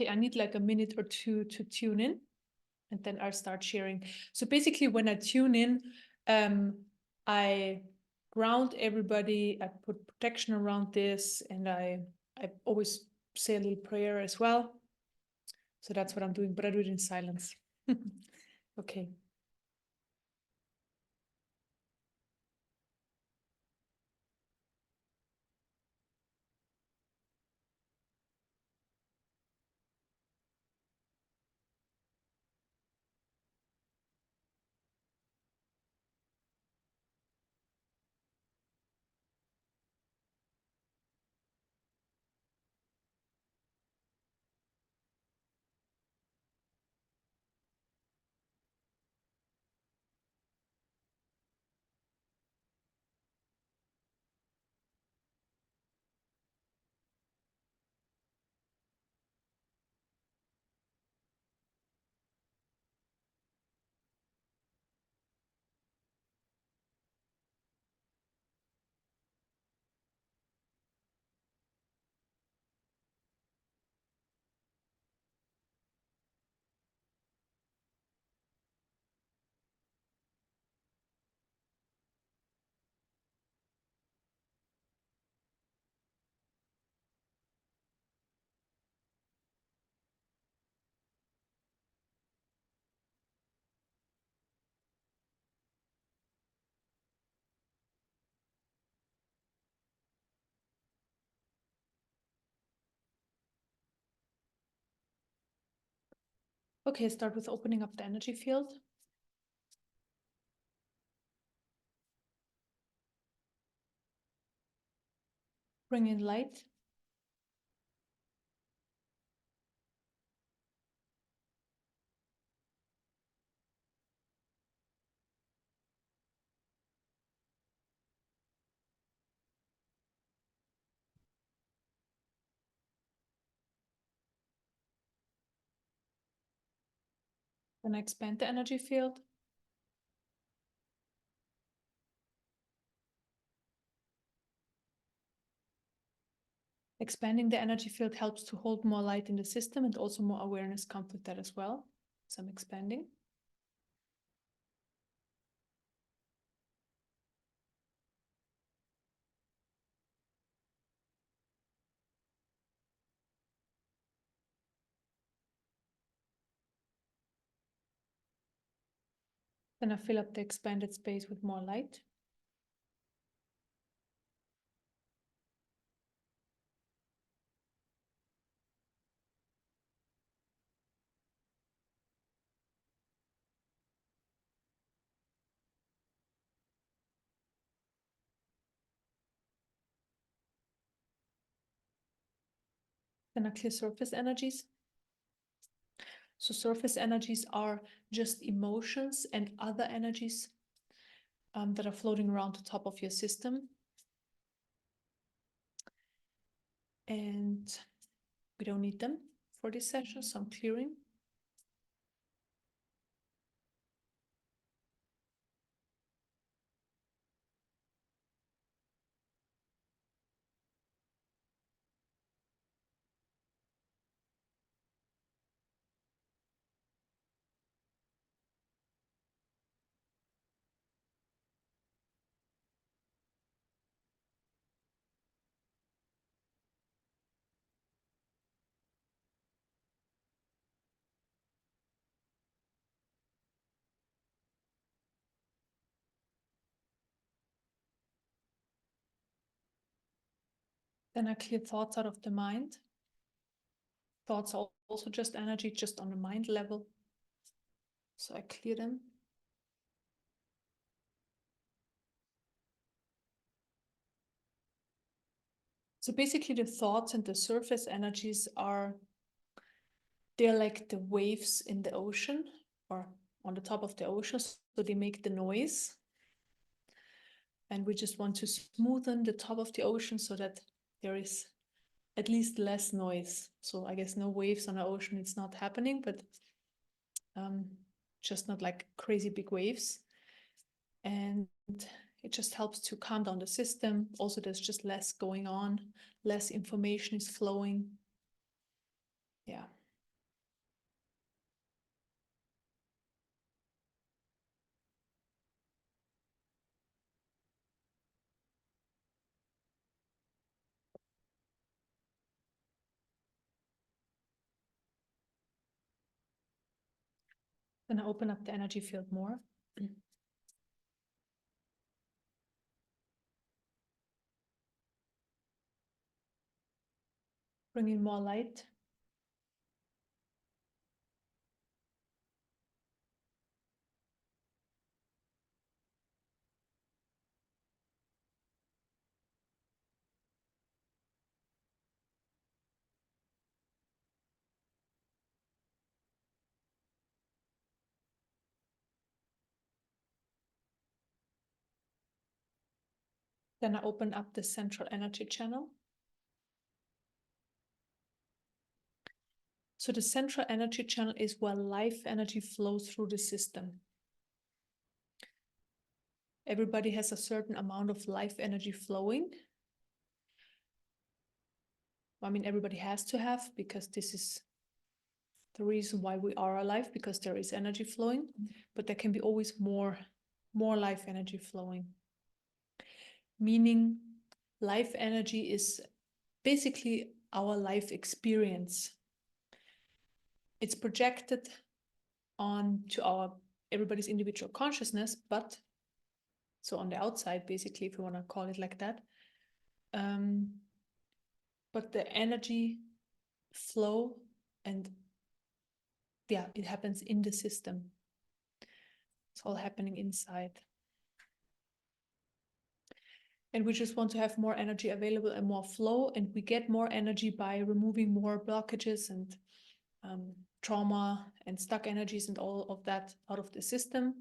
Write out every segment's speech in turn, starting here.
Okay, I need like a minute or two to tune in, and then I'll start sharing. So basically, when I tune in, I ground everybody, I put protection around this, and I always say a little prayer as well. So that's what I'm doing, but I do it in silence. Okay. Okay, start with opening up the energy field. Bring in light. Then expand the energy field. Expanding the energy field helps to hold more light in the system, and also more awareness comes with that as well. So I'm expanding. Then I fill up the expanded space with more light. Then I clear surface energies. So surface energies are just emotions and other energies that are floating around the top of your system. And we don't need them for this session, so I'm clearing. Then I clear thoughts out of the mind. Thoughts are also just energy, just on the mind level. So I clear them. So basically the thoughts and the surface energies they're like the waves in the ocean or on the top of the ocean. So they make the noise. And we just want to smoothen the top of the ocean so that there is at least less noise. So I guess no waves on the ocean, it's not happening, but just not like crazy big waves. And it just helps to calm down the system. Also, there's just less going on, less information is flowing. Yeah. Then I open up the energy field more. Bring in more light. Then I open up the central energy channel. So the central energy channel is where life energy flows through the system. Everybody has a certain amount of life energy flowing. I mean, everybody has to have, because this is the reason why we are alive, because there is energy flowing, but there can be always more life energy flowing. Meaning life energy is basically our life experience. It's projected onto everybody's individual consciousness, but so on the outside, basically, if you want to call it like that. But the energy flow and yeah, it happens in the system. It's all happening inside. And we just want to have more energy available and more flow, and we get more energy by removing more blockages and trauma and stuck energies and all of that out of the system,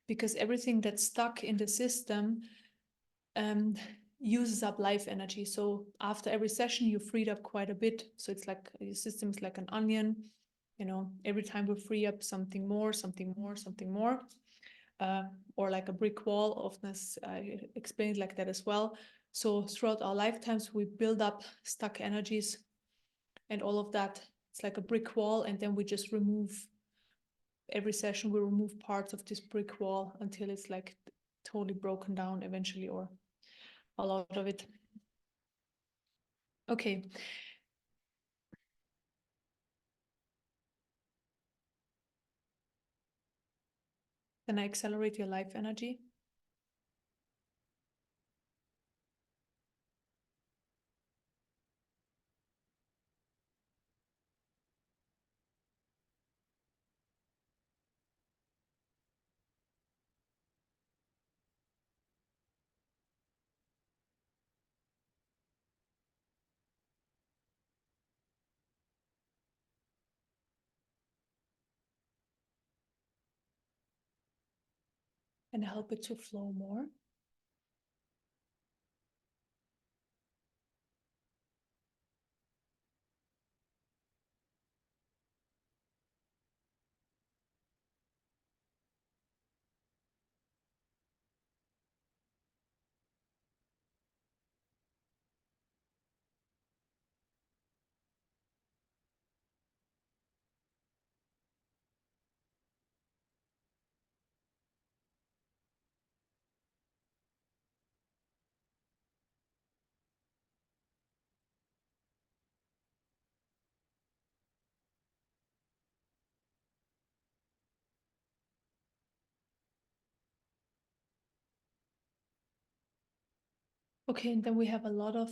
because everything that's stuck in the system uses up life energy. So after every session, you freed up quite a bit. So it's like your system is like an onion. You know, every time we free up something more, something more, something more. Or like a brick wall. Often I explain it like that as well. So throughout our lifetimes, we build up stuck energies and all of that. It's like a brick wall, and then we just remove, every session we remove parts of this brick wall until it's like totally broken down eventually, or a lot of it. Okay. Then I accelerate your life energy. And help it to flow more. Okay, and then we have a lot of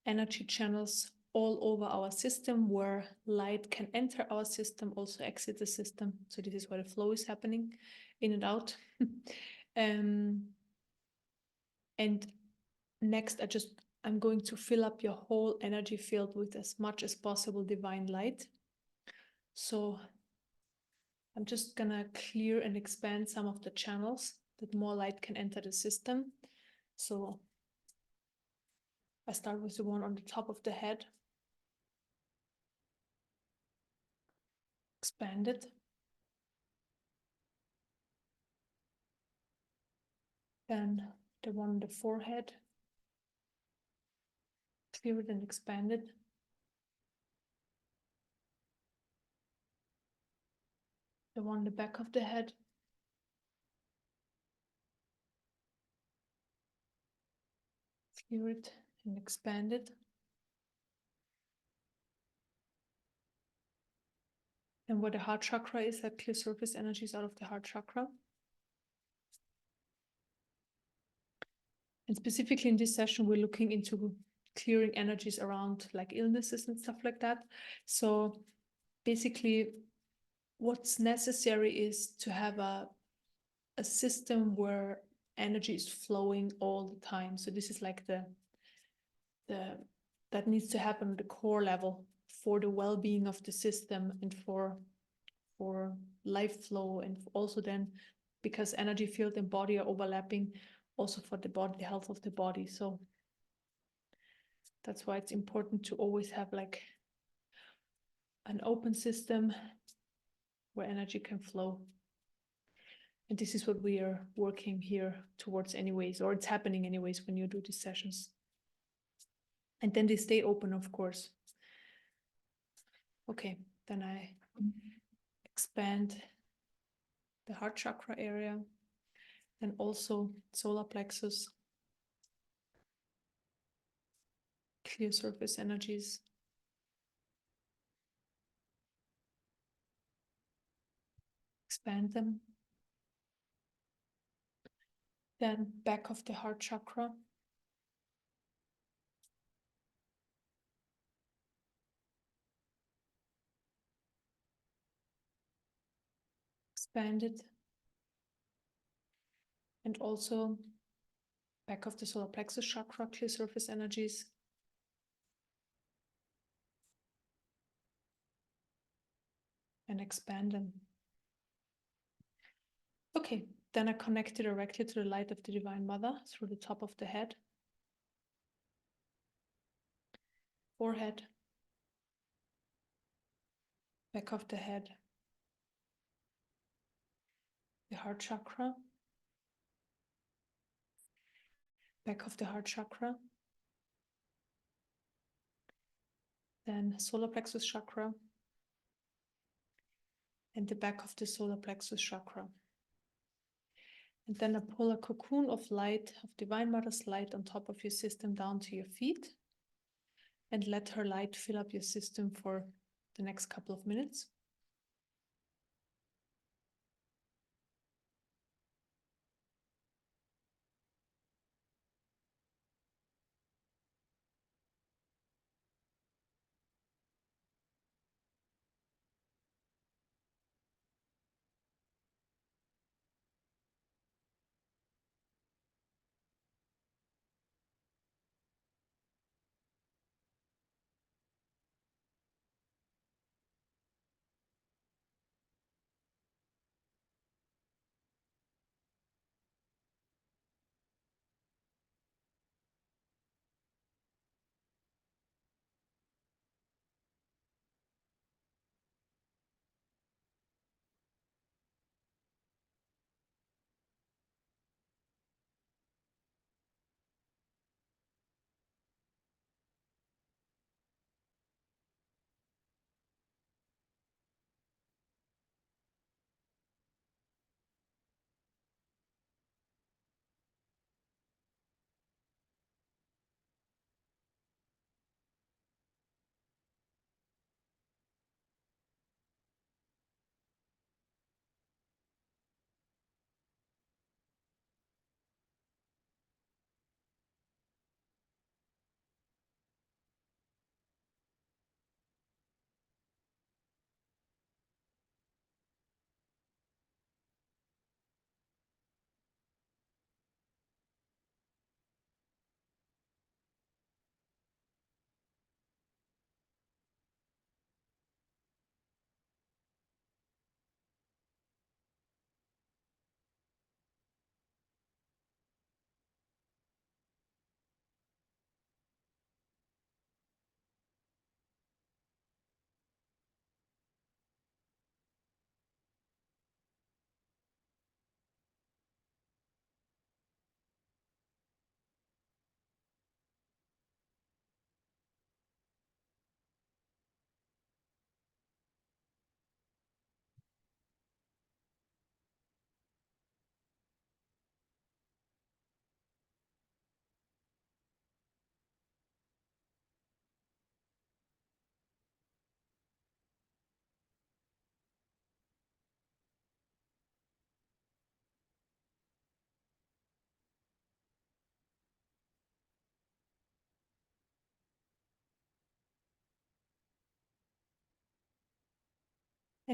energy channels all over our system where light can enter our system, also exit the system. So this is where the flow is happening in and out. And next, I'm going to fill up your whole energy field with as much as possible divine light. So I'm just gonna clear and expand some of the channels that more light can enter the system. So I start with the one on the top of the head. Expand it. Then the one on the forehead. Clear it and expand it. The one on the back of the head. Clear it and expand it. And where the heart chakra is, that clear surface energies out of the heart chakra. And specifically in this session, we're looking into clearing energies around like illnesses and stuff like that. So basically, what's necessary is to have a system where energy is flowing all the time. So this is like the that needs to happen at the core level for the well-being of the system and for life flow, and also then because energy field and body are overlapping, also for the body, the health of the body. So that's why it's important to always have like an open system where energy can flow. And this is what we are working here towards anyways, or it's happening anyways when you do these sessions. And then they stay open, of course. Okay, then I expand the heart chakra area, and also solar plexus, clear surface energies. Expand them. Then back of the heart chakra. Expand it. And also back of the solar plexus chakra, clear surface energies. And expand them. Okay, then I connect it directly to the light of the Divine Mother through the top of the head, forehead, back of the head, the heart chakra, back of the heart chakra, then solar plexus chakra, and the back of the solar plexus chakra. And then I pull a cocoon of light, of Divine Mother's light on top of your system down to your feet, and let her light fill up your system for the next couple of minutes.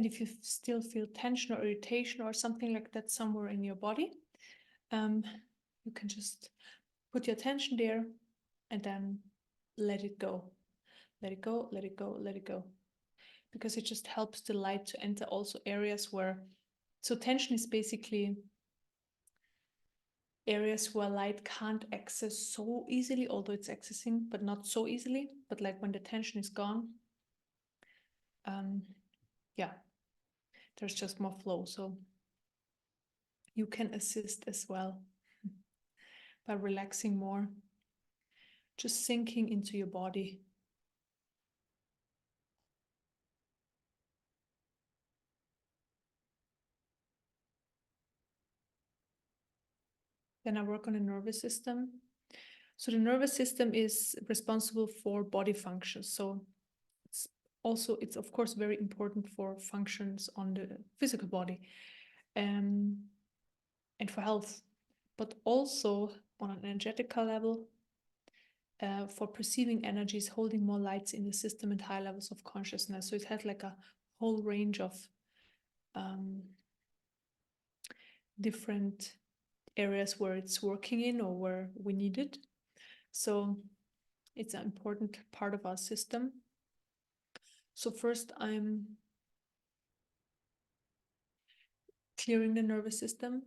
And if you still feel tension or irritation or something like that somewhere in your body, you can just put your attention there and then let it go. Let it go, let it go, let it go. Because it just helps the light to enter also areas where, so tension is basically areas where light can't access so easily, although it's accessing, but not so easily. But like when the tension is gone, yeah, there's just more flow. So you can assist as well by relaxing more, just sinking into your body. Then I work on the nervous system. So the nervous system is responsible for body functions. So it's of course very important for functions on the physical body, and for health, but also on an energetical level, for perceiving energies, holding more lights in the system and high levels of consciousness. So it has like a whole range of different areas where it's working in or where we need it. So it's an important part of our system. So first I'm clearing the nervous system.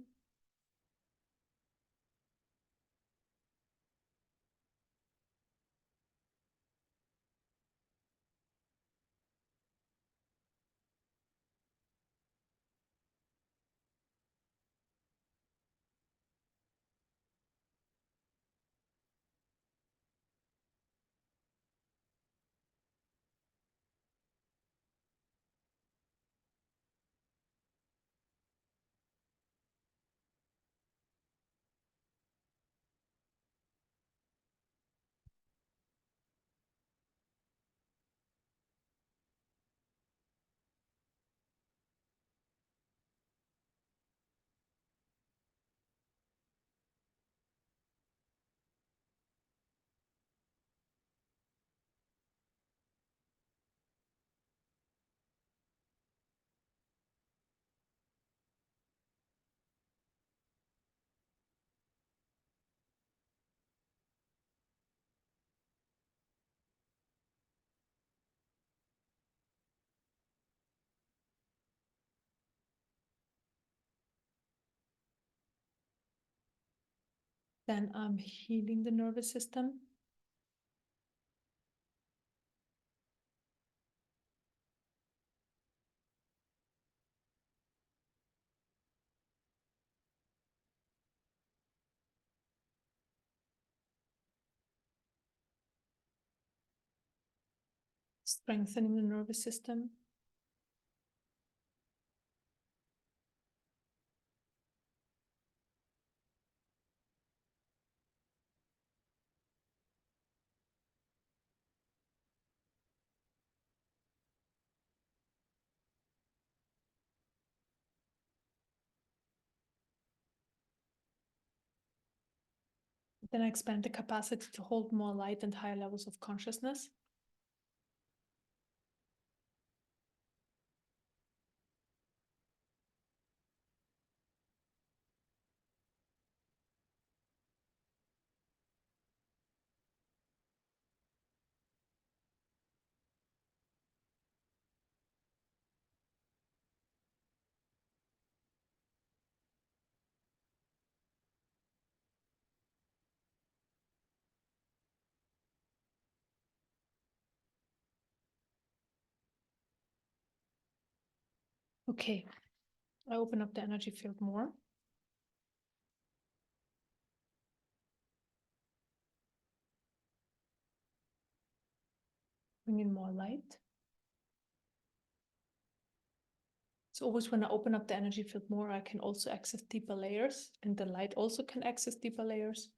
Then I'm healing the nervous system. Strengthening the nervous system. Then I expand the capacity to hold more light and higher levels of consciousness. Okay, I open up the energy field more. Bring in more light. So always when I open up the energy field more, I can also access deeper layers, and the light also can access deeper layers.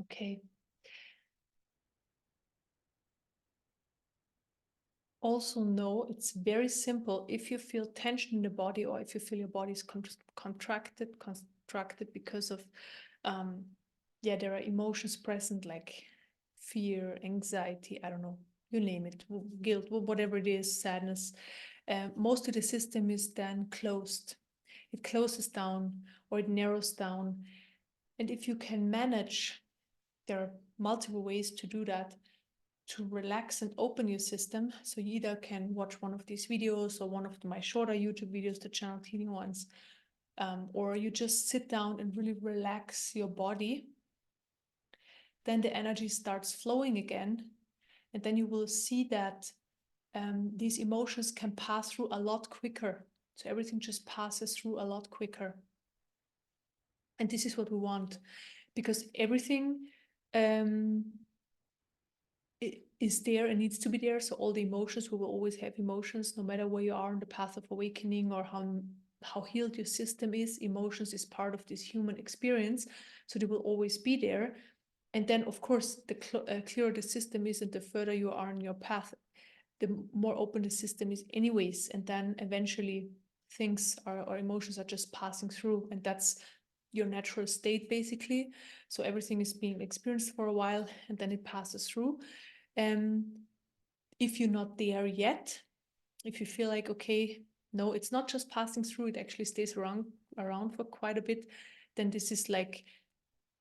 Okay. also know it's very simple. If you feel tension in the body, or if you feel your body is contracted because of, there are emotions present like fear, anxiety, I don't know, you name it, guilt, whatever it is, sadness. Most of the system is then closed. It closes down or it narrows down. And if you can manage, there are multiple ways to do that, to relax and open your system. So you either can watch one of these videos or one of my shorter YouTube videos, the channel healing ones, or you just sit down and really relax your body. Then the energy starts flowing again. And then you will see that these emotions can pass through a lot quicker. So everything just passes through a lot quicker. And this is what we want, because everything is there and needs to be there. So all the emotions, we will always have emotions, no matter where you are on the path of awakening or how healed your system is. Emotions is part of this human experience, so they will always be there. And then, of course, the clearer the system is and the further you are on your path, the more open the system is anyways. And then eventually things or emotions are just passing through, and that's your natural state basically. So everything is being experienced for a while and then it passes through. If you're not there yet, if you feel like, okay, no, it's not just passing through, it actually stays around for quite a bit, then this is like,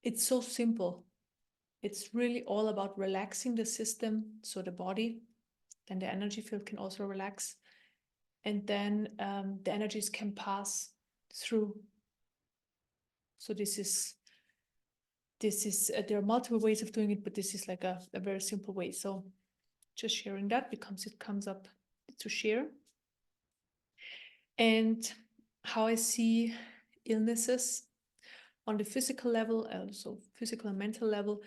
it's so simple. It's really all about relaxing the system, so the body, then the energy field can also relax, and then the energies can pass through. So this is there are multiple ways of doing it, but this is like a very simple way. So just sharing that becomes, it comes up to share. And how I see illnesses on the physical level, also physical and mental level,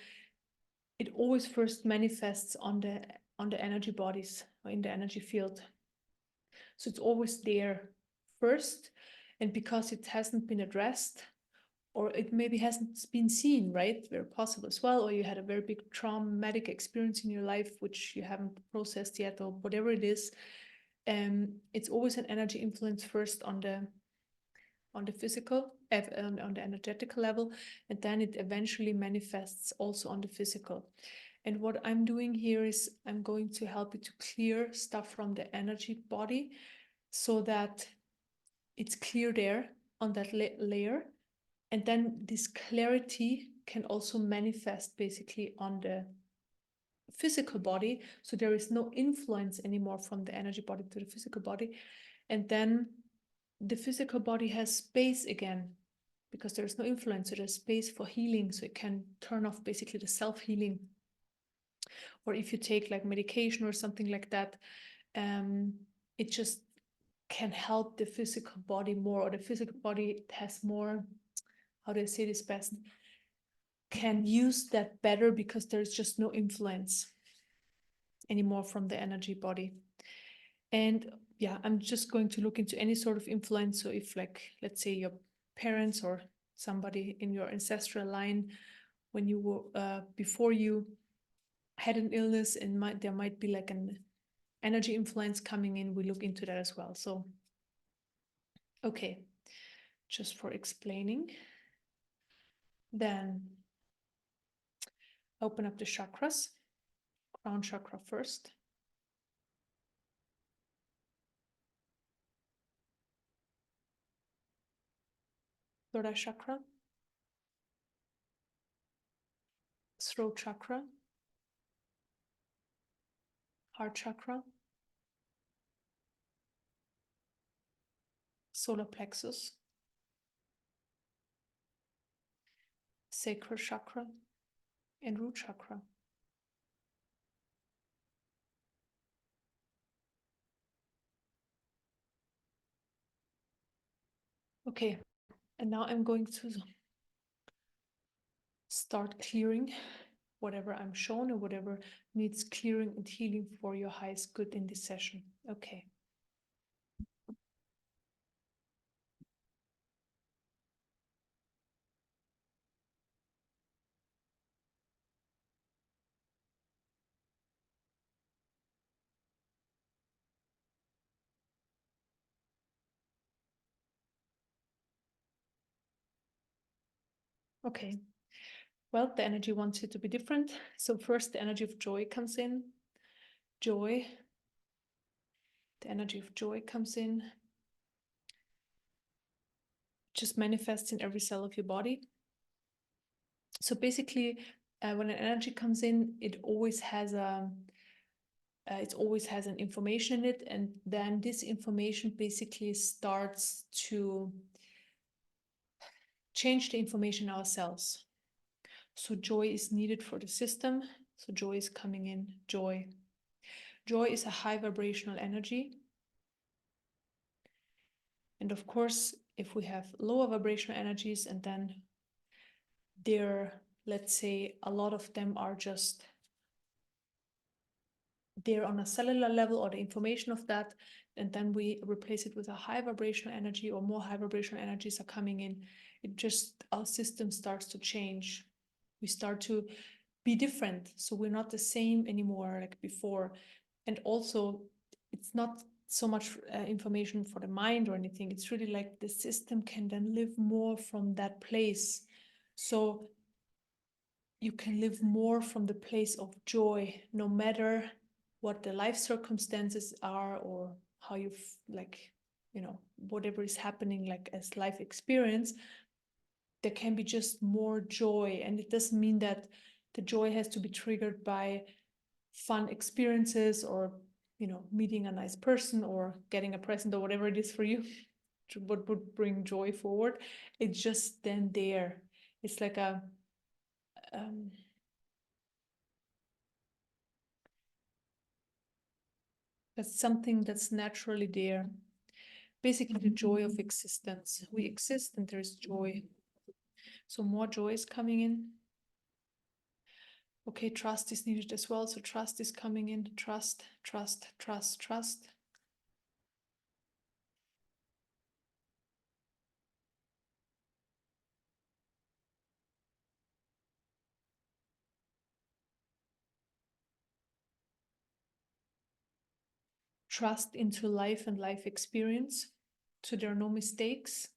it always first manifests on the energy bodies or in the energy field. So it's always there first, and because it hasn't been addressed, or it maybe hasn't been seen, right? Very possible as well. Or you had a very big traumatic experience in your life, which you haven't processed yet, or whatever it is. It's always an energy influence first on the physical, on the energetical level, and then it eventually manifests also on the physical. And what I'm doing here is I'm going to help you to clear stuff from the energy body so that it's clear there on that layer. And then this clarity can also manifest basically on the physical body. So there is no influence anymore from the energy body to the physical body. And then the physical body has space again, because there's no influence. So there's space for healing. So it can turn off basically the self-healing. Or if you take like medication or something like that, it just can help the physical body more, or the physical body has more, how do I say this best, can use that better, because there's just no influence anymore from the energy body. And yeah, I'm just going to look into any sort of influence. So if, like, let's say your parents or somebody in your ancestral line, when you were before you had an illness, and there might be like an energy influence coming in, we look into that as well. So okay, just for explaining. Then open up the chakras. Crown chakra first. Third eye chakra. Throat chakra. Heart chakra. Solar plexus. Sacral chakra. And root chakra. Okay, and now I'm going to start clearing whatever I'm shown or whatever needs clearing and healing for your highest good in this session. Okay. Okay. Well, the energy wants it to be different. So first the energy of joy comes in. Joy. The energy of joy comes in. Just manifests in every cell of your body. So basically, when an energy comes in, it always has an information in it, and then this information basically starts to change the information in our cells. So joy is needed for the system. So joy is coming in. Joy. Joy is a high vibrational energy. And of course, if we have lower vibrational energies and then let's say a lot of them are just there on a cellular level, or the information of that, and then we replace it with a high vibrational energy, or more high vibrational energies are coming in, our system starts to change. We start to be different. So we're not the same anymore like before. And also, it's not so much information for the mind or anything. It's really like the system can then live more from that place. So you can live more from the place of joy, no matter what the life circumstances are, or how whatever is happening like as life experience. There can be just more joy, and it doesn't mean that the joy has to be triggered by fun experiences, or meeting a nice person or getting a present or whatever it is for you what would bring joy forward. It's just then there. It's like that's something that's naturally there. Basically, the joy of existence. We exist and there's joy. So more joy is coming in. Okay, trust is needed as well. So trust is coming in. Trust, trust, trust, trust. Trust into life and life experience. So there are no mistakes.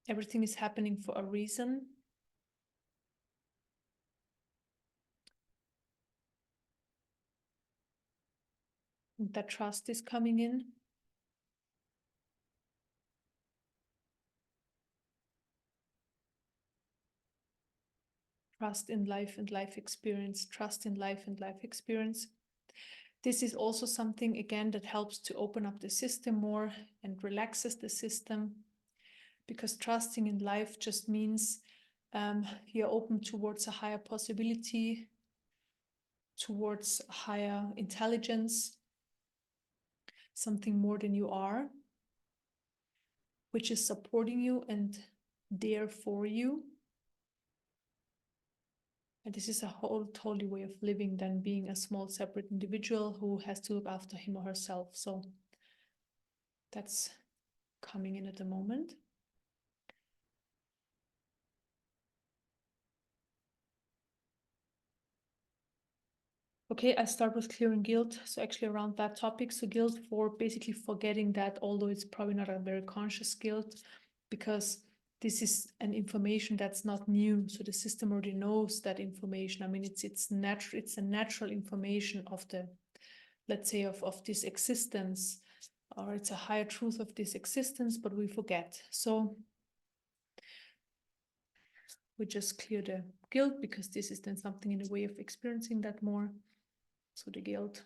Everything is happening for a reason. And that trust is coming in. Trust in life and life experience. Trust in life and life experience. This is also something, again, that helps to open up the system more and relaxes the system, because trusting in life just means you're open towards a higher possibility, towards higher intelligence, something more than you are, which is supporting you and there for you. And this is a whole totally way of living than being a small separate individual who has to look after him or herself. So that's coming in at the moment. Okay, I start with clearing guilt. So actually around that topic, so guilt for basically forgetting that, although it's probably not a very conscious guilt, because this is an information that's not new. So the system already knows that information. I mean, it's natural, it's a natural information of the, let's say, of this existence, or it's a higher truth of this existence, but we forget. So we just clear the guilt, because this is then something in a way of experiencing that more. So the guilt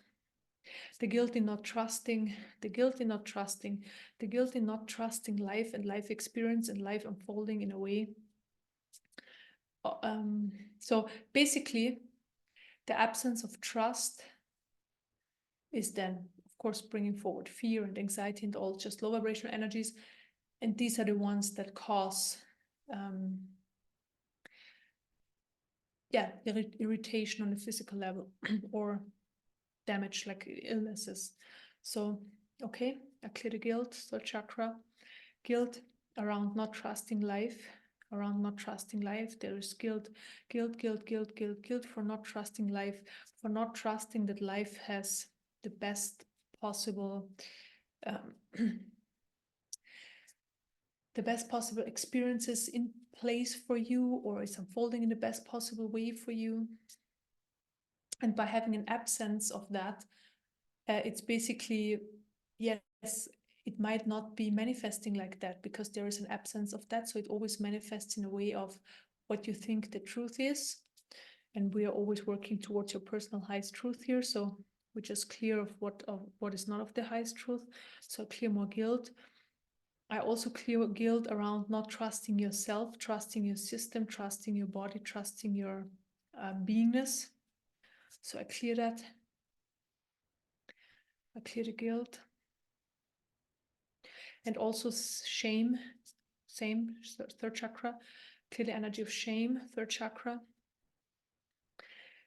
in not trusting, the guilt in not trusting, the guilt in not trusting life and life experience and life unfolding in a way. So basically, the absence of trust is then, of course, bringing forward fear and anxiety and all just low vibrational energies. And these are the ones that cause irritation on the physical level or damage like illnesses. So, okay, I clear the guilt, so chakra, guilt around not trusting life, there is guilt for not trusting life, for not trusting that life has the best possible the best possible experiences in place for you, or is unfolding in the best possible way for you. And by having an absence of that, it's basically, yes, it might not be manifesting like that because there is an absence of that. So it always manifests in a way of what you think the truth is. And we are always working towards your personal highest truth here. So we just clear of what is not of the highest truth. So clear more guilt. I also clear guilt around not trusting yourself, trusting your system, trusting your body, trusting your beingness. So I clear that. I clear the guilt. And also shame, same, third chakra. Clear the energy of shame, third chakra.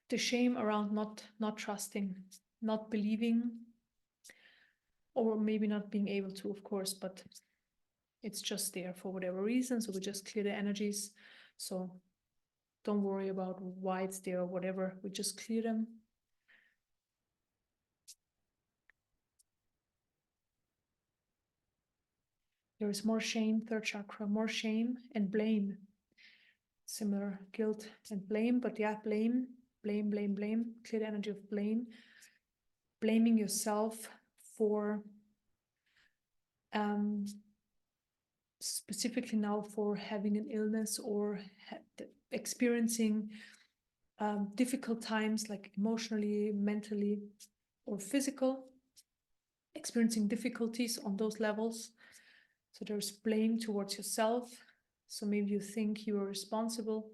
The shame around not trusting, not believing, or maybe not being able to, of course, but it's just there for whatever reason. So we just clear the energies. So don't worry about why it's there or whatever. We just clear them. There is more shame, third chakra, more shame and blame. Similar guilt and blame, but yeah, blame. Clear the energy of blame. Blaming yourself for specifically now for having an illness or experiencing difficult times, like emotionally, mentally, or physical, experiencing difficulties on those levels. So there's blame towards yourself. So maybe you think you are responsible,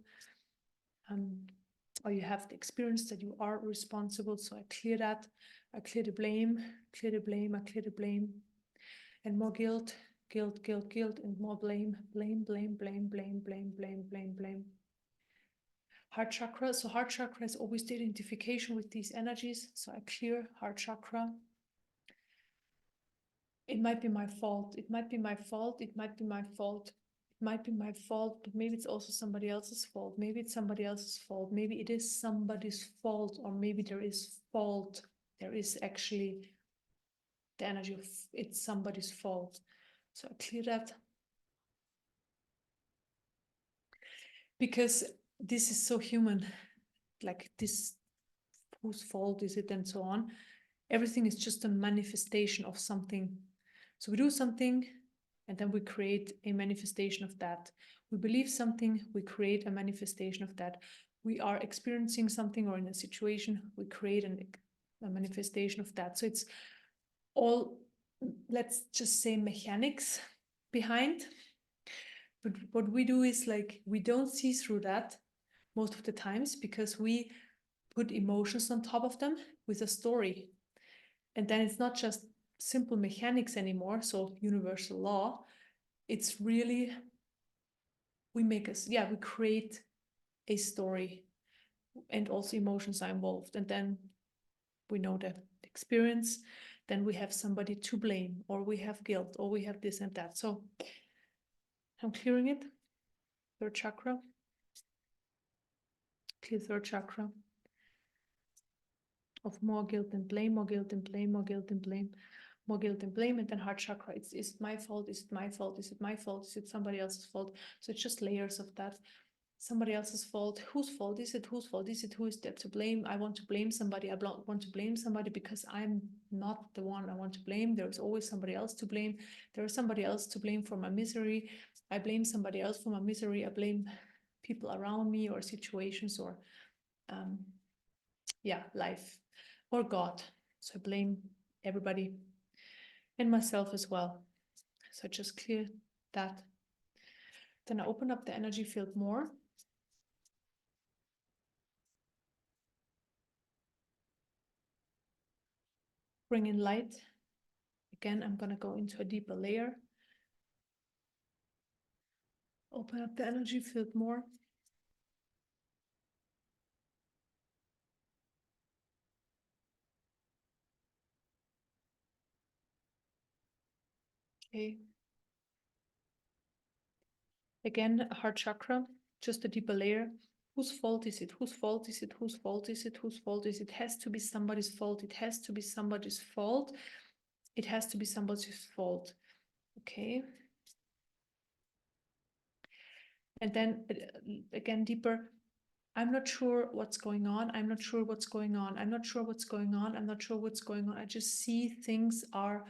or you have the experience that you are responsible. So I clear that. I clear the blame, clear the blame, I clear the blame. And more guilt, and more blame. Heart chakra. So heart chakra is always the identification with these energies. So I clear heart chakra. It might be my fault. It might be my fault. It might be my fault. It might be my fault, but maybe it's also somebody else's fault. Maybe it's somebody else's fault. Maybe it is somebody's fault, or maybe there is fault. There is actually the energy of it's somebody's fault. So I clear that. Because this is so human, like this, whose fault is it, and so on. Everything is just a manifestation of something. So we do something, and then we create a manifestation of that. We believe something, we create a manifestation of that. We are experiencing something or in a situation, we create a manifestation of that. So it's all, let's just say, mechanics behind. But what we do is, like, we don't see through that most of the times because we put emotions on top of them with a story. And then it's not just simple mechanics anymore, so universal law. It's really, we create a story, and also emotions are involved. And then we know the experience, then we have somebody to blame, or we have guilt, or we have this and that. So I'm clearing it. Third chakra. Clear third chakra of more guilt and blame, more guilt and blame, more guilt and blame, more guilt and blame. And then heart chakra, is it my fault? Is it my fault? Is it my fault? Is it somebody else's fault? So it's just layers of that. Somebody else's fault. Whose fault is it? Whose fault is it? Who is there to blame? I want to blame somebody. I want to blame somebody because I'm not the one I want to blame. There is always somebody else to blame. There is somebody else to blame for my misery. I blame somebody else for my misery. I blame people around me or situations or life or God. So I blame everybody and myself as well. So I just clear that. Then I open up the energy field more. Bring in light. Again, I'm going to go into a deeper layer. Open up the energy field more. Okay. Again, heart chakra, just a deeper layer. Whose fault is it? Whose fault is it? Whose fault is it? Whose fault is it? It has to be somebody's fault. It has to be somebody's fault. It has to be somebody's fault. Okay. And then again, deeper, I'm not sure what's going on. I'm not sure what's going on. I'm not sure what's going on. I'm not sure what's going on. I just see things are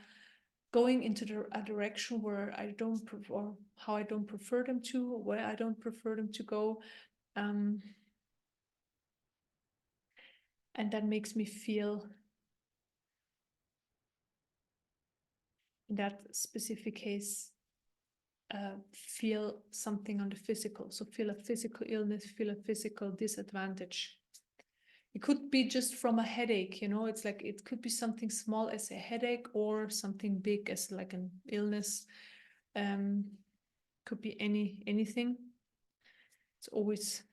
going into a direction where I don't prefer, how I don't prefer them to, where I don't prefer them to go. And that makes me feel, in that specific case, feel something on the physical. So feel a physical illness, feel a physical disadvantage. It could be just from a headache, it's like it could be something small as a headache or something big as like an illness. Could be anything. It's always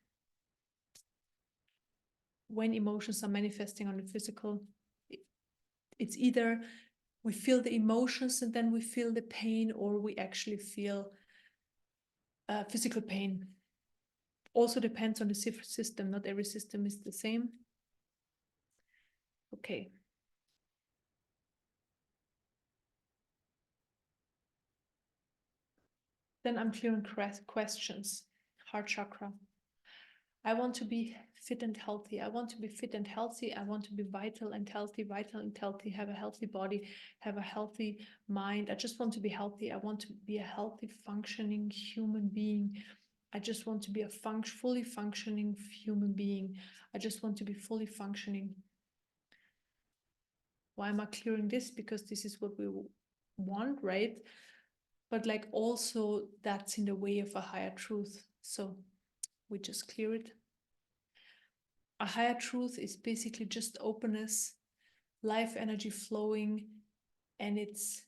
when emotions are manifesting on the physical, it's either we feel the emotions and then we feel the pain, or we actually feel physical pain. Also depends on the system. Not every system is the same. Okay. Then I'm clearing questions. Heart chakra. I want to be fit and healthy. I want to be fit and healthy. I want to be vital and healthy, have a healthy body, have a healthy mind. I just want to be healthy. I want to be a healthy, functioning human being. I just want to be a fully functioning human being. I just want to be fully functioning. Why am I clearing this? Because this is what we want, right? But like also that's in the way of a higher truth. So we just clear it. A higher truth is basically just openness, life energy flowing, and it's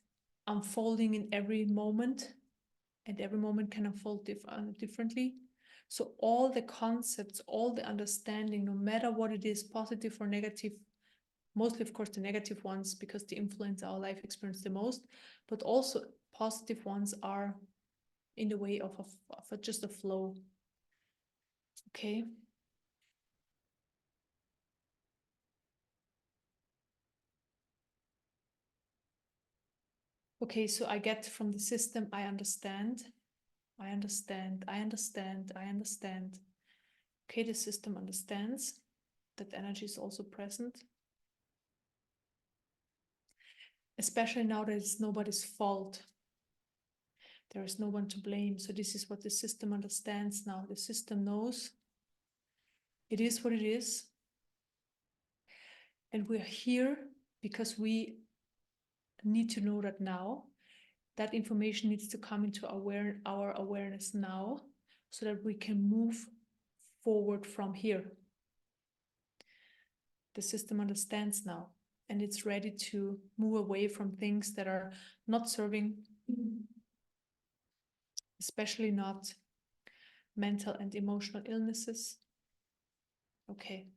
unfolding in every moment, and every moment can unfold differently. So all the concepts, all the understanding, no matter what it is, positive or negative, mostly of course the negative ones because they influence our life experience the most, but also positive ones are in the way of just a flow. Okay. Okay, so I get from the system, I understand. I understand. Okay, the system understands that energy is also present. Especially now that it's nobody's fault. There is no one to blame. So this is what the system understands now. The system knows it is what it is. And we're here because we need to know that now. That information needs to come into our awareness now so that we can move forward from here. The system understands now, and it's ready to move away from things that are not serving, especially not mental and emotional illnesses. Okay.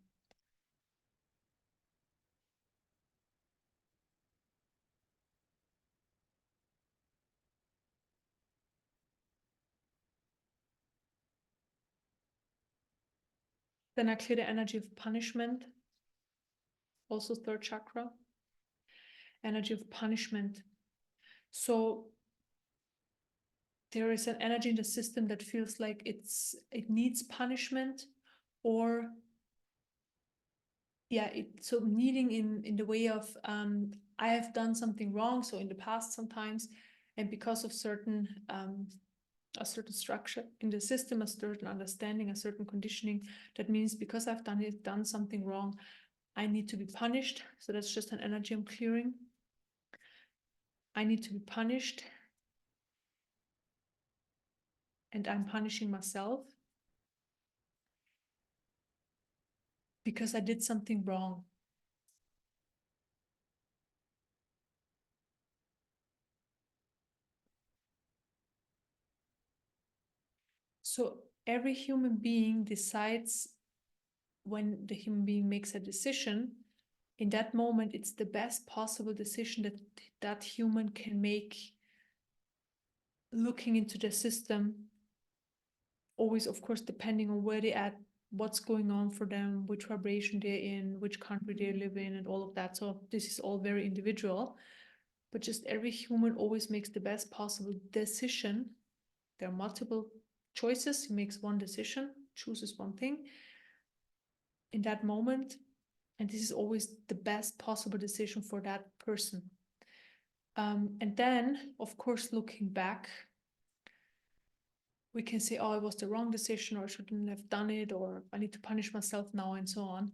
Then I clear the energy of punishment, also third chakra. Energy of punishment. So there is an energy in the system that feels like it needs punishment, or so needing in the way of I have done something wrong, so in the past sometimes, and because of a certain structure in the system, a certain understanding, a certain conditioning, that means because I've done something wrong, I need to be punished. So that's just an energy I'm clearing. I need to be punished, and I'm punishing myself because I did something wrong. So every human being decides, when the human being makes a decision, in that moment, it's the best possible decision that that human can make, looking into the system, always, of course, depending on where they're at, what's going on for them, which vibration they're in, which country they live in, and all of that. So this is all very individual, but just every human always makes the best possible decision. There are multiple choices, he makes one decision, chooses one thing in that moment, and this is always the best possible decision for that person. And then, of course, looking back, we can say, oh, it was the wrong decision, or I shouldn't have done it, or I need to punish myself now, and so on.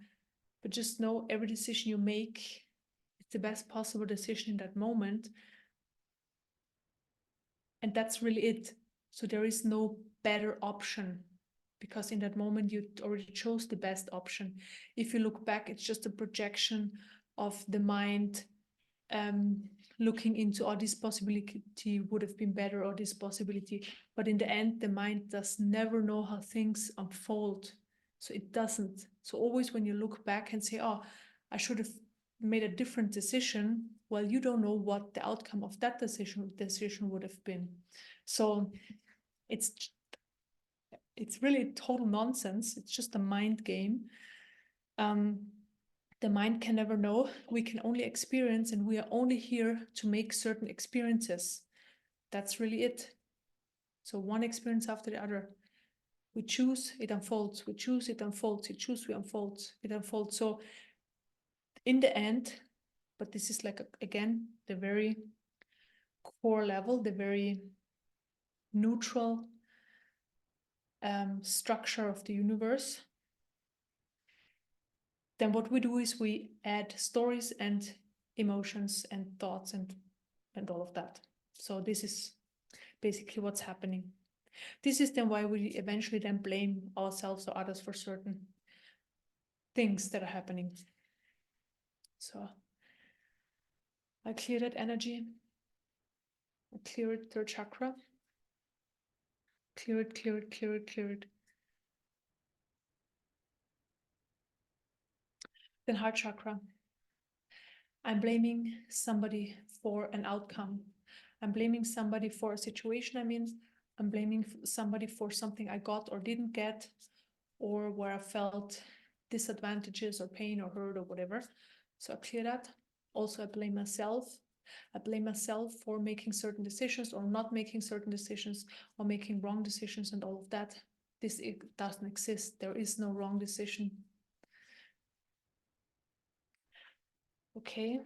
But just know every decision you make is the best possible decision in that moment. And that's really it. So there is no better option, because in that moment you already chose the best option. If you look back, it's just a projection of the mind, looking into, oh, this possibility would have been better, or this possibility. But in the end, the mind does never know how things unfold. So it doesn't. So always when you look back and say, oh, I should have made a different decision, well, you don't know what the outcome of that decision would have been. So it's really total nonsense. It's just a mind game. The mind can never know. We can only experience, and we are only here to make certain experiences. That's really it. So one experience after the other. We choose, it unfolds. We choose, it unfolds. We choose, we unfold. It unfolds. So in the end, but this is like, again, the very core level, the very neutral structure of the universe. Then what we do is we add stories and emotions and thoughts and all of that. So this is basically what's happening. This is then why we eventually then blame ourselves or others for certain things that are happening. So I clear that energy. I clear it, third chakra. Clear it, clear it, clear it, clear it. Then heart chakra. I'm blaming somebody for an outcome. I'm blaming somebody for a situation. I'm blaming somebody for something I got or didn't get, or where I felt disadvantages or pain or hurt or whatever. So I clear that. Also, I blame myself. I blame myself for making certain decisions or not making certain decisions, or making wrong decisions and all of that. It doesn't exist. There is no wrong decision. Okay.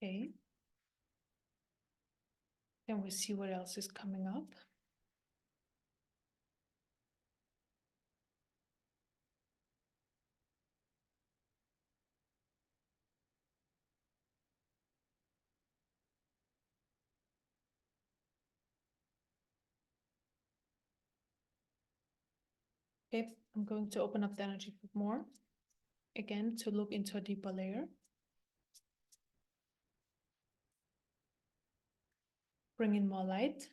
Okay. Then we see what else is coming up. Okay, I'm going to open up the energy more. Again, to look into a deeper layer. Bring in more light.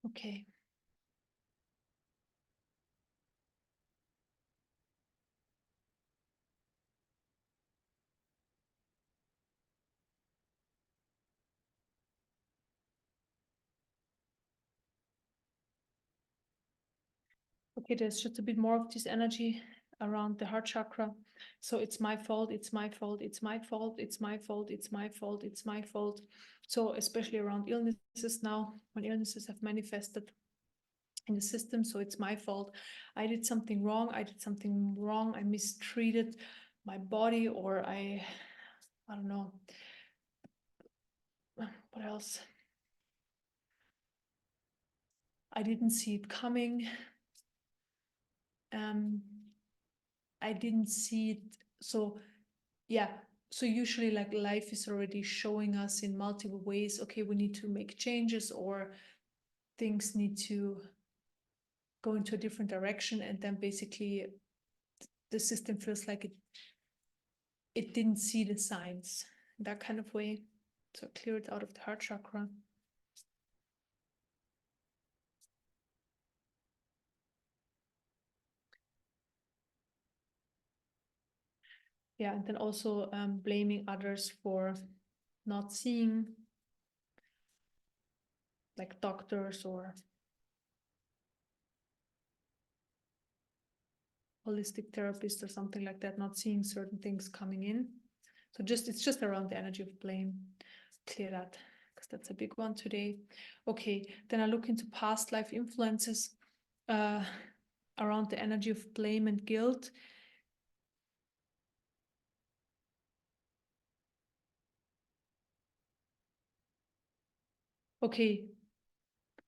Okay. Okay, there's just a bit more of this energy around the heart chakra. So it's my fault, it's my fault, it's my fault, it's my fault, it's my fault, it's my fault. So especially around illnesses now, when illnesses have manifested in the system, so it's my fault. I did something wrong, I mistreated my body, or I don't know, What else? I didn't see it coming. I didn't see it. So yeah, so usually like life is already showing us in multiple ways, okay, we need to make changes or things need to go into a different direction, and then basically the system feels like it didn't see the signs in that kind of way. So clear it out of the heart chakra. Yeah, and then also blaming others for not seeing, like doctors or holistic therapists or something like that, not seeing certain things coming in. So it's just around the energy of blame. Clear that, because that's a big one today. Okay, then I look into past life influences around the energy of blame and guilt. Okay,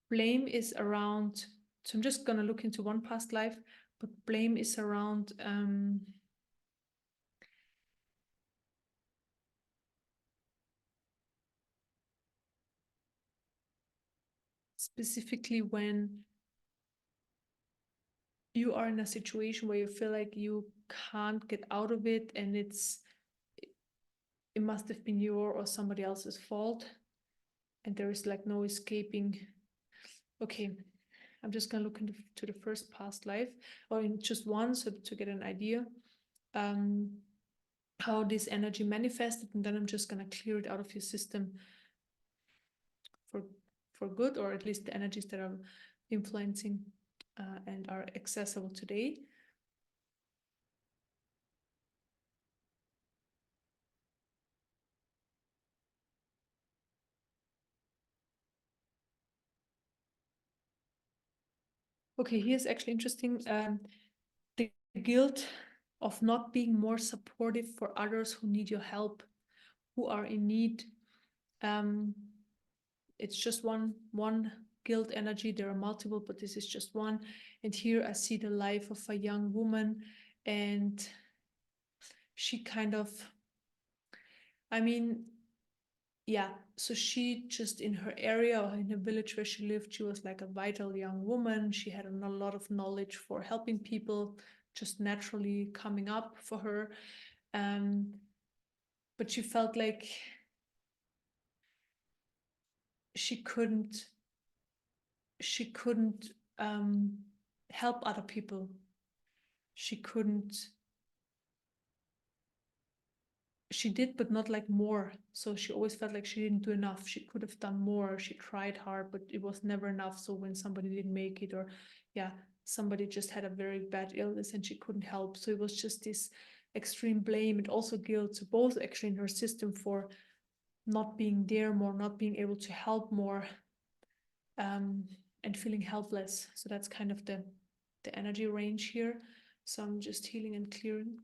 blame is around, so I'm just gonna look into one past life, but blame is around specifically when you are in a situation where you feel like you can't get out of it, and it must have been your or somebody else's fault, and there is like no escaping. Okay, I'm just gonna look into the first past life, or in just one, so to get an idea how this energy manifested, and then I'm just gonna clear it out of your system for good, or at least the energies that are influencing and are accessible today. Okay, here's actually interesting. The guilt of not being more supportive for others who need your help, who are in need. It's just one guilt energy. There are multiple, but this is just one. And here I see the life of a young woman, and she kind of, I mean, yeah, so she just in her area or in the village where she lived, she was like a vital young woman. She had a lot of knowledge for helping people, just naturally coming up for her. But she felt like she couldn't help other people. She couldn't, she did, but not like more. So she always felt like she didn't do enough. She could have done more. She tried hard, but it was never enough. So when somebody didn't make it, or yeah, somebody just had a very bad illness and she couldn't help. So it was just this extreme blame and also guilt. So both actually in her system for not being there more, not being able to help more, and feeling helpless. So that's kind of the energy range here. So I'm just healing and clearing.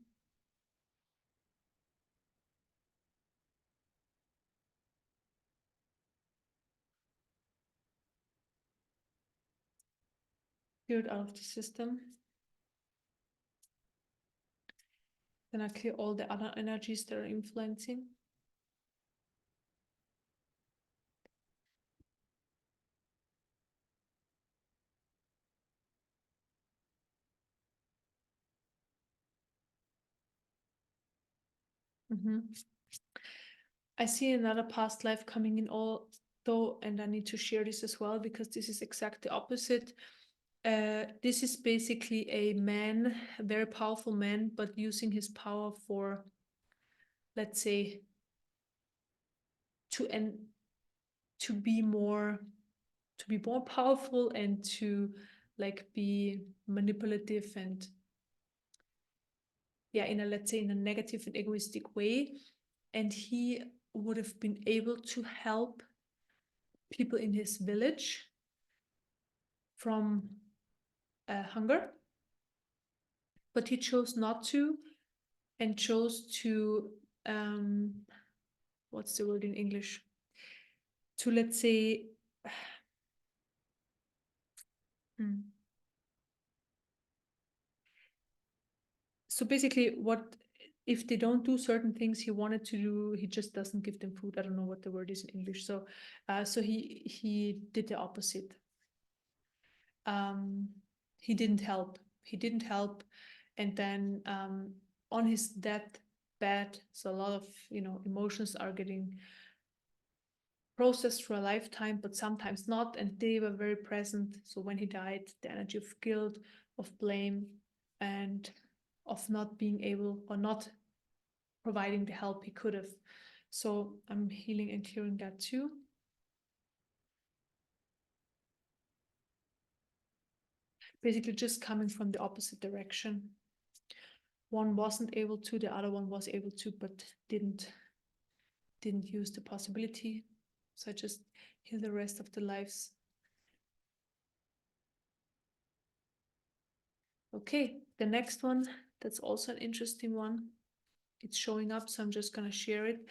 Clear it out of the system. Then I clear all the other energies that are influencing. I see another past life coming in though, and I need to share this as well because this is exactly opposite. This is basically a man, a very powerful man, but using his power for, let's say, to be more powerful and to like be manipulative and yeah, in a, let's say, in a negative and egoistic way. And he would have been able to help people in his village from hunger, but he chose not to, and chose to what's the word in English? to, let's say, so basically, what if they don't do certain things he wanted to do, he just doesn't give them food. I don't know what the word is in English. So so he did the opposite. He didn't help. He didn't help. And then on his deathbed, so a lot of, you know, emotions are getting processed for a lifetime, but sometimes not. And they were very present. So when he died, the energy of guilt, of blame, and of not being able or not providing the help he could have. So I'm healing and clearing that too. Basically just coming from the opposite direction. One wasn't able to, the other one was able to, but didn't use the possibility. So I just heal the rest of the lives. Okay, the next one, that's also an interesting one. It's showing up, so I'm just gonna share it.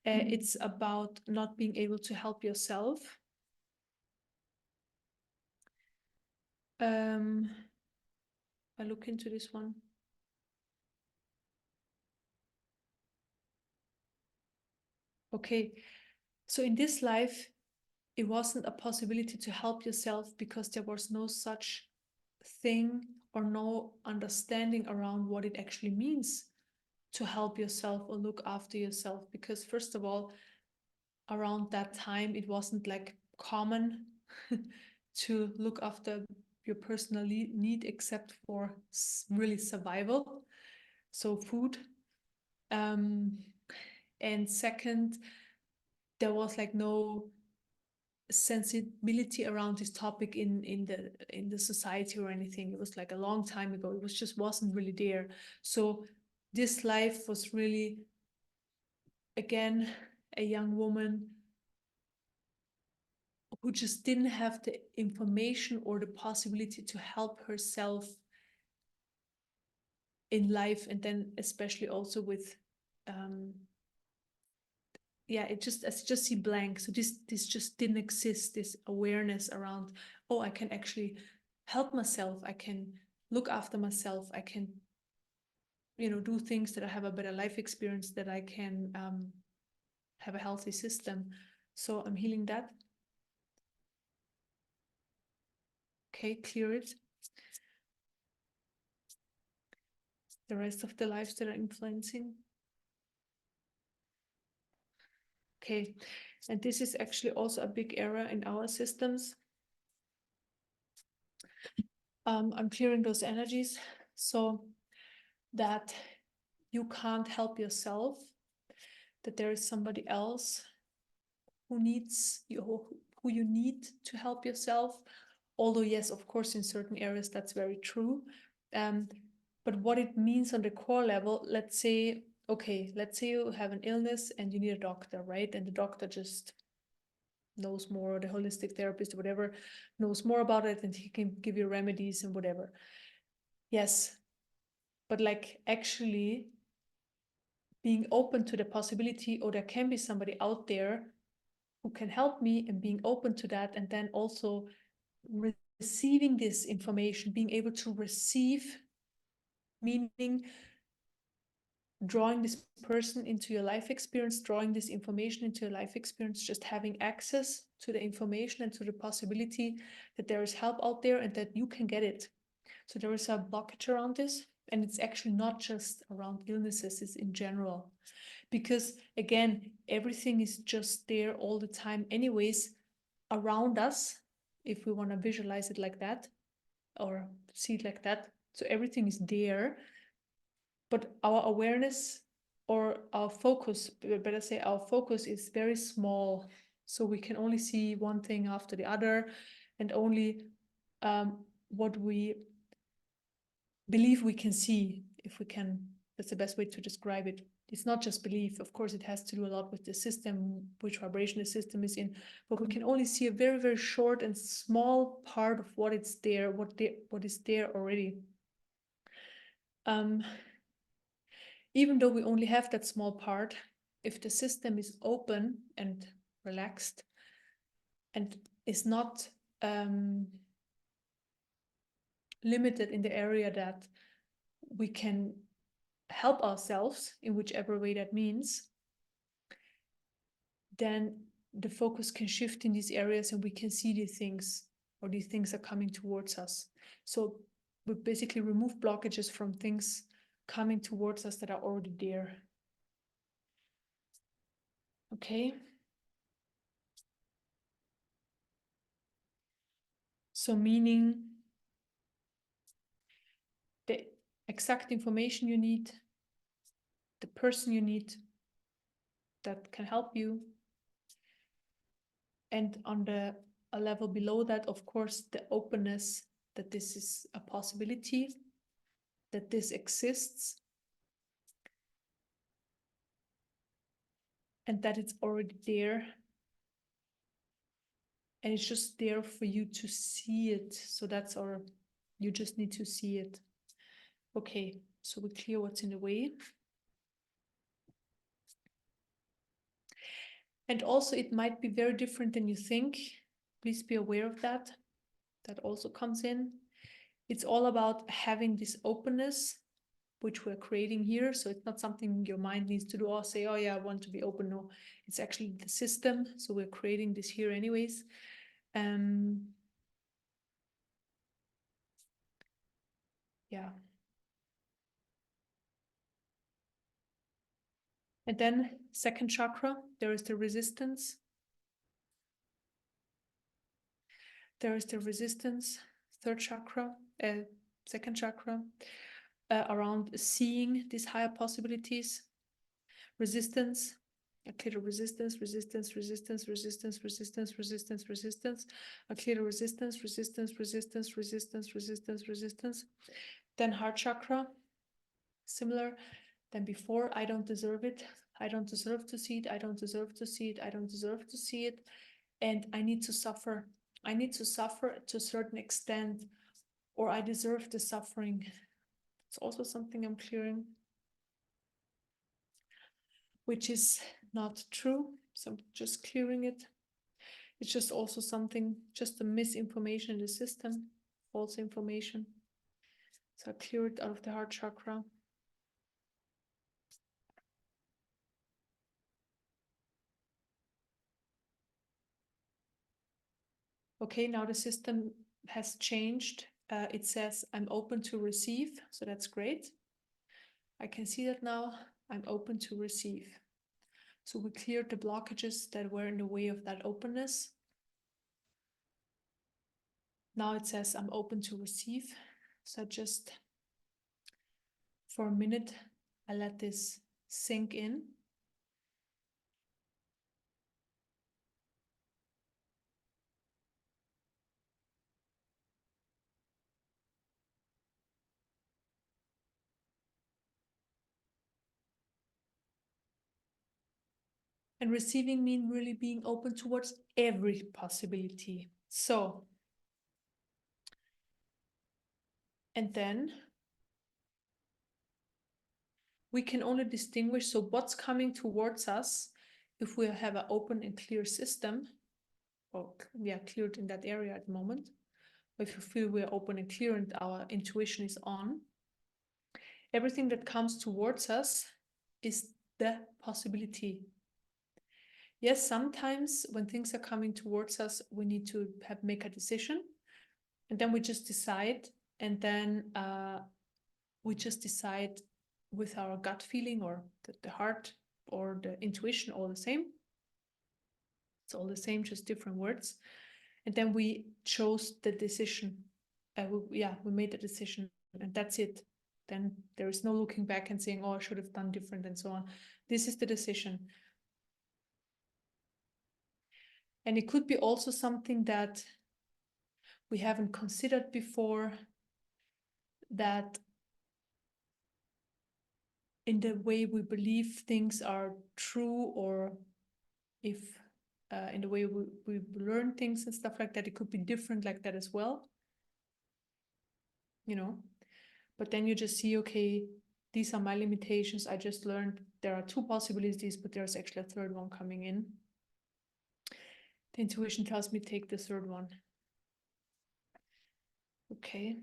It's about not being able to help yourself. I look into this one. Okay, so in this life, it wasn't a possibility to help yourself because there was no such thing or no understanding around what it actually means to help yourself or look after yourself. Because first of all, around that time, it wasn't like common to look after your personal need except for really survival, so food. And second, there was like no sensibility around this topic in the society or anything. It was like a long time ago. It was just wasn't really there. So this life was really, again, a young woman who just didn't have the information or the possibility to help herself in life, and then especially also with yeah, I just see blank. So this just didn't exist, this awareness around, oh, I can actually help myself, I can look after myself, I can, you know, do things that I have a better life experience, that I can have a healthy system. So I'm healing that. Okay, clear it. The rest of the lives that are influencing. Okay, and this is actually also a big error in our systems. I'm clearing those energies so that you can't help yourself, that there is somebody else who needs you, who you need to help yourself. Although yes, of course, in certain areas that's very true. But what it means on the core level, let's say, okay, let's say you have an illness and you need a doctor, right? And the doctor just knows more, the holistic therapist or whatever knows more about it, and he can give you remedies and whatever. Yes, but like actually being open to the possibility, or there can be somebody out there who can help me, and being open to that, and then also receiving this information, being able to receive, meaning drawing this person into your life experience, drawing this information into your life experience, just having access to the information and to the possibility that there is help out there and that you can get it. So there is a blockage around this, and it's actually not just around illnesses, it's in general. Because again, everything is just there all the time anyways around us, if we want to visualize it like that or see it like that. So everything is there, but our awareness, or our focus, better say our focus, is very small. So we can only see one thing after the other, and only what we believe we can see, if we can, that's the best way to describe it. It's not just belief, of course, it has to do a lot with the system, which vibration the system is in, but we can only see a very, very short and small part of what it's there, what is there already. Even though we only have that small part, if the system is open and relaxed, and is not limited in the area that we can help ourselves in whichever way that means, then the focus can shift in these areas and we can see these things, or these things are coming towards us. So we basically remove blockages from things coming towards us that are already there. Okay. So meaning the exact information you need, the person you need that can help you. And on a level below that, of course, the openness that this is a possibility, that this exists, and that it's already there. And it's just there for you to see it. So that's you just need to see it. Okay, so we clear what's in the way. And also it might be very different than you think. Please be aware of that. That also comes in. It's all about having this openness, which we're creating here. So it's not something your mind needs to do or say, oh yeah, I want to be open. No, it's actually the system. So we're creating this here anyways. Yeah. And then second chakra, there is the resistance. There is the resistance, third chakra, second chakra, around seeing these higher possibilities. Resistance, a clear resistance, resistance, resistance, resistance, resistance, resistance, resistance, a clear resistance, resistance, resistance, resistance, resistance, resistance. Then heart chakra, similar than before. I don't deserve it. I don't deserve to see it. I don't deserve to see it. I don't deserve to see it. And I need to suffer. I need to suffer to a certain extent, or I deserve the suffering. It's also something I'm clearing, which is not true. So I'm just clearing it. It's just also something, just a misinformation in the system, false information. So I clear it out of the heart chakra. Okay, now the system has changed. It says I'm open to receive, so that's great. I can see that now. I'm open to receive. So we cleared the blockages that were in the way of that openness. Now it says I'm open to receive. So just for a minute, I let this sink in. And receiving means really being open towards every possibility. So, and then we can only distinguish, so what's coming towards us if we have an open and clear system, or yeah, cleared in that area at the moment. If you feel we're open and clear and our intuition is on, everything that comes towards us is the possibility. Yes, sometimes when things are coming towards us, we need to make a decision, and then we just decide, and then we just decide with our gut feeling or the heart or the intuition, all the same. It's all the same, just different words. And then we chose the decision. We made the decision, and that's it. Then there is no looking back and saying, oh, I should have done different and so on. This is the decision. And it could be also something that we haven't considered before, that in the way we believe things are true, or if in the way we learn things and stuff like that, it could be different like that as well, you know. But then you just see, okay, these are my limitations. I just learned there are two possibilities, but there's actually a third one coming in. The intuition tells me take the third one. Okay.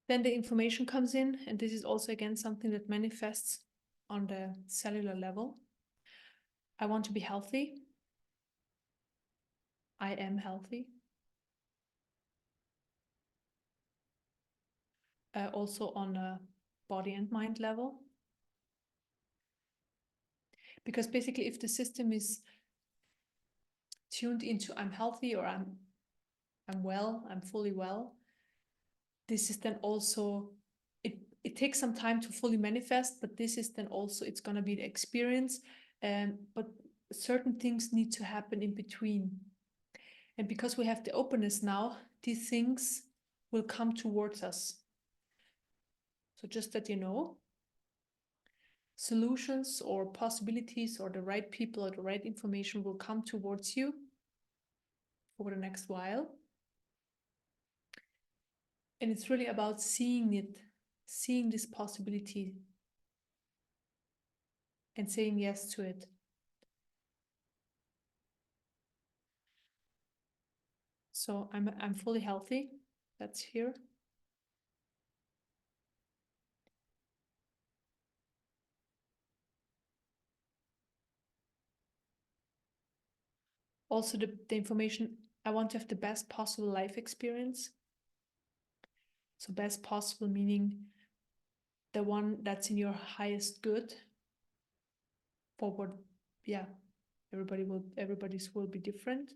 Then the information comes in, and this is also again something that manifests on the cellular level. I want to be healthy. I am healthy. Also on a body and mind level. Because basically if the system is tuned into I'm healthy or I'm well, I'm fully well, this is then also, it takes some time to fully manifest, but this is then also, it's going to be the experience. But certain things need to happen in between. And because we have the openness now, these things will come towards us. So just that you know, solutions or possibilities or the right people or the right information will come towards you over the next while. And it's really about seeing it, seeing this possibility and saying yes to it. So I'm fully healthy. That's here. Also the information, I want to have the best possible life experience. So best possible meaning the one that's in your highest good. Forward, yeah, everybody's will be different.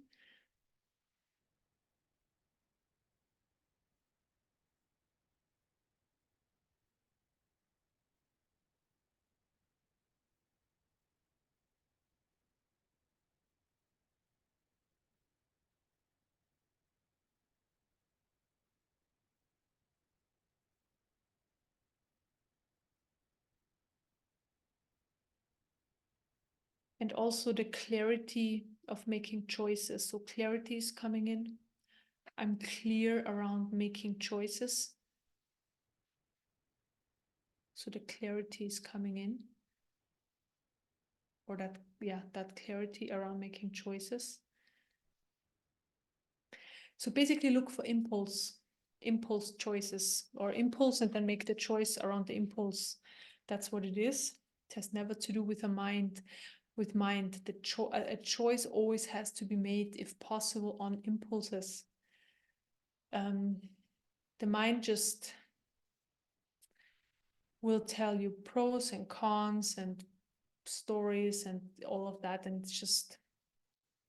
And also the clarity of making choices. So clarity is coming in. I'm clear around making choices. So the clarity is coming in. Or that, yeah, that clarity around making choices. So basically look for impulse choices, or impulse and then make the choice around the impulse. That's what it is. It has never to do with a mind. With mind, a choice always has to be made, if possible, on impulses. The mind just will tell you pros and cons and stories and all of that, and it's just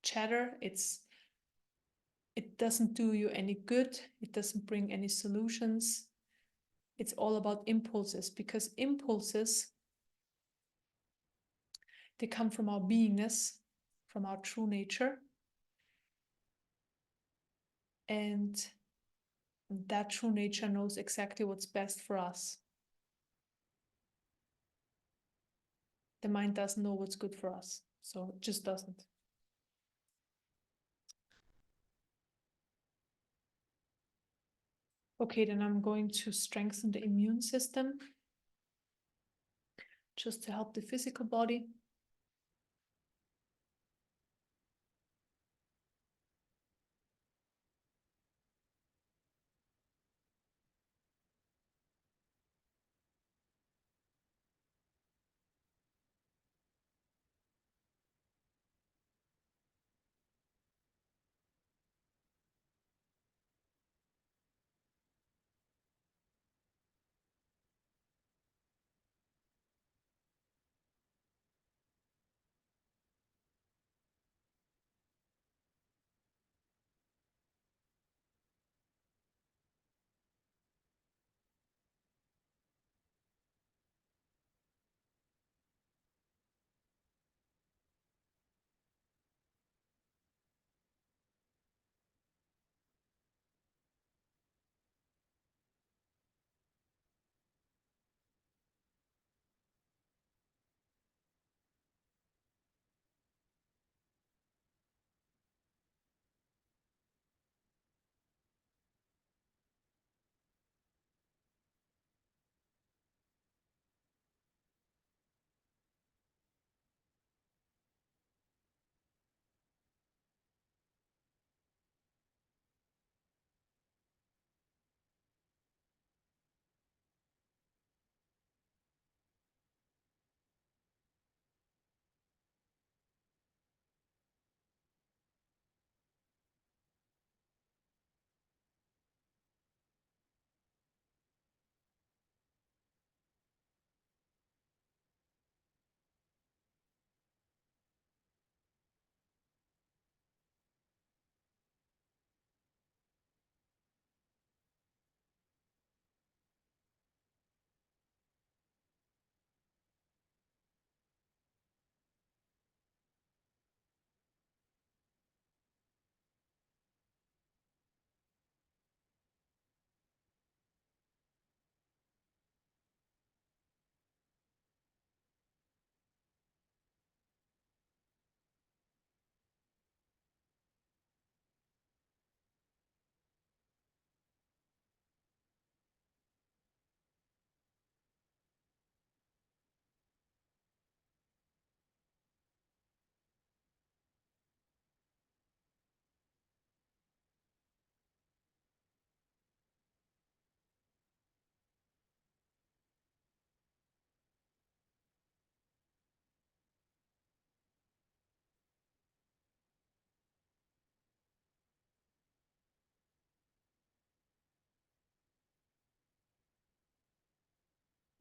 chatter. It doesn't do you any good. It doesn't bring any solutions. It's all about impulses, because impulses, they come from our beingness, from our true nature. And that true nature knows exactly what's best for us. The mind doesn't know what's good for us, so it just doesn't. Okay, then I'm going to strengthen the immune system, just to help the physical body.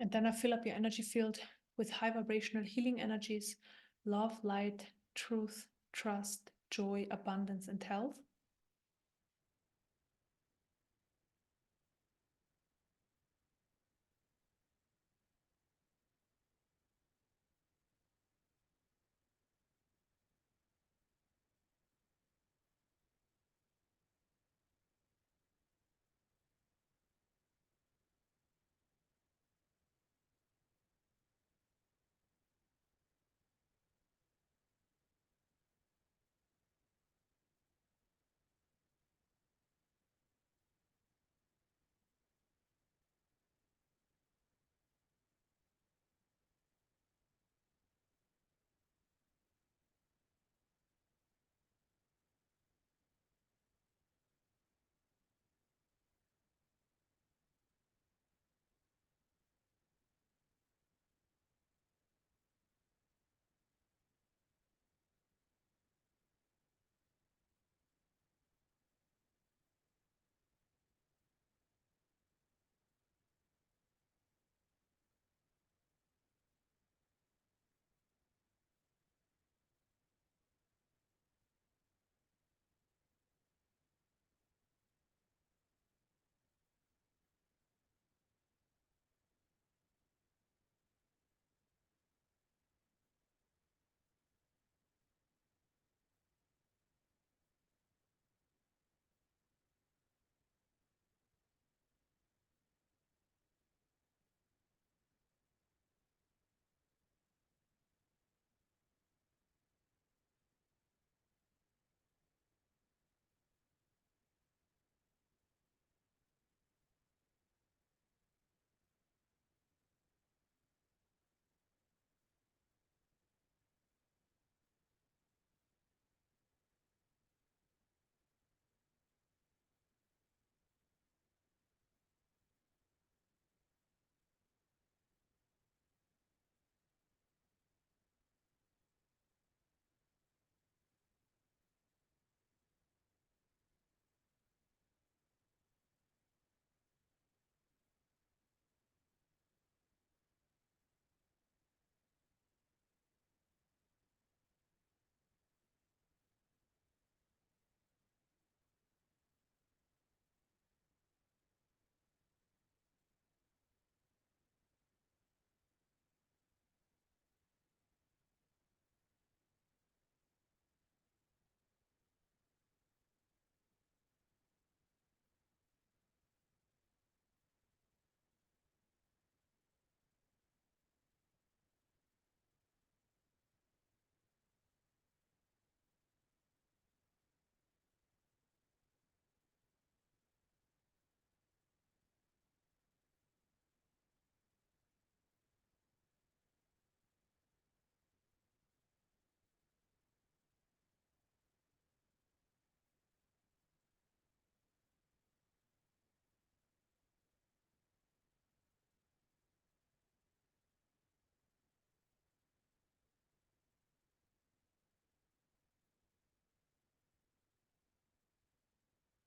And then I fill up your energy field with high vibrational healing energies, love, light, truth, trust, joy, abundance, and health.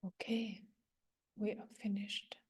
Okay, we are finished.